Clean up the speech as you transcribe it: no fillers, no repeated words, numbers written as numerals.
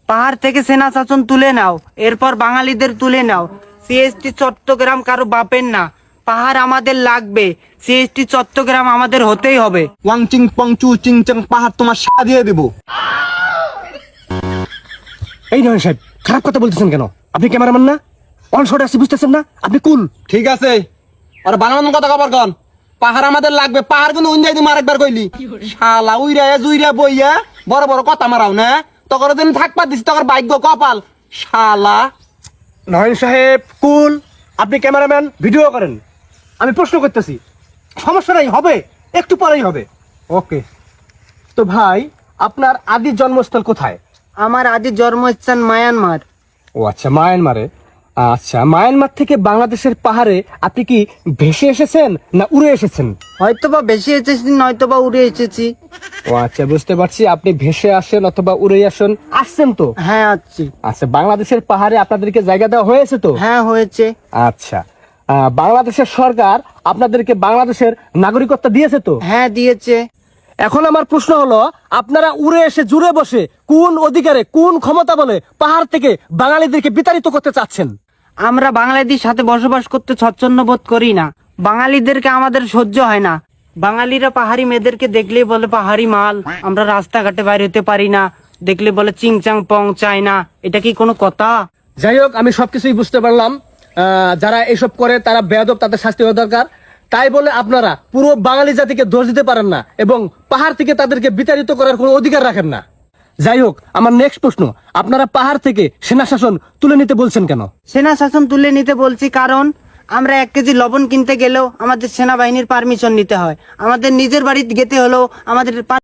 পাহাড় থেকে সেনা শাসন তুলে নাও, এরপর বাঙালিদের তুলে নাও। সিএসটি চট্টগ্রাম কারো বাপের না, পাহাড় আমাদের লাগবে। সিএসটি চট্টগ্রাম আমাদের হতেই হবে। ওয়াং চিং পং চু চিং চাং পাহাড় তোমার সা দিয়ে দেবো। এই নয় সাহেব, খারাপ কথা বলতেছেন কেন? আপনি ক্যামেরাম্যান না? অন শট আসি, বুঝতেছেন না? আপনি কুল। ঠিক আছে, আর বানানোর কথা কবার কন। পাহাড় আমাদের লাগবে, পাহাড় কিন্তু উঞ্জাই তুমি আরেকবার কইলি। শালা উইরা জুইরা বইয়া বড় বড় কথা মারাও না, তখন দিন থাকবা দিছি তখন ভাগ্য কপাল। শালা নয়ন সাহেব কুল, আপনি ক্যামেরাম্যান, ভিডিও করেন। আমি প্রশ্ন করতেছি, সমস্যা নাই, হবে, একটু পরেই হবে। ওকে। তো ভাই, আপনার আদি জন্মস্থল কোথায়? আমার আদি জন্মস্থান মায়ানমার। ও আচ্ছা, মায়ানমারে। আচ্ছা, মায়ানমার থেকে বাংলাদেশের পাহাড়ে আপনি কি ভেসে এসেছেন না উড়ে এসেছেন? হয়তোবা বেশি এসেছি, নয়তোবা উড়ে এসেছি। ও আচ্ছা, বুঝতে পারছি। আপনি ভেসে আসেন অথবা উড়ে আসছেন তো? হ্যাঁ আছি। আচ্ছা, বাংলাদেশের পাহাড়ে আপনাদেরকে জায়গা দেওয়া হয়েছে তো? হ্যাঁ হয়েছে। আচ্ছা, বাংলাদেশের সরকার আপনাদেরকে বাংলাদেশের নাগরিকত্ব দিয়েছে তো? হ্যাঁ দিয়েছে। এখন আমার প্রশ্ন হলো, আপনারা উড়ে এসে জুড়ে বসে কোন অধিকারে, কোন ক্ষমতা বলে পাহাড় থেকে বাঙালিদেরকে বিতাড়িত করতে চাচ্ছেন? আমরা বাঙালিদের সাথে বসবাস করতে স্বচ্ছন্দ বোধ করি না। বাঙালিদেরকে আমাদের সহ্য হয় না। বাঙালিরা পাহাড়ি মেয়েদেরকে দেখলেই বলে পাহাড়ি মাল। আমরা রাস্তাঘাটে বাইরে হতে পারি না, দেখলে বলে চিংচাং পং চায় না। এটা কি কোনো কথা? যাই হোক, আমি সবকিছুই বুঝতে পারলাম। যারা এসব করে তারা বেয়াদব, তাদের শাস্তি হওয়া দরকার। তাই বলে আপনারা পুরো বাঙালি জাতিকে দোষ দিতে পারেন না এবং পাহাড় থেকে তাদেরকে বিতাড়িত করার কোনো অধিকার রাখেন না। যাই হোক, আমার নেক্সট প্রশ্ন, আপনারা পাহাড় থেকে সেনা শাসন তুলে নিতে বলছেন কেন? সেনা শাসন তুলে নিতে বলছি কারণ আমরা 1 কেজি লবণ কিনতে গেলেও আমাদের সেনাবাহিনীর পারমিশন নিতে হয়। আমাদের নিজের বাড়িতে যেতে হলেও আমাদের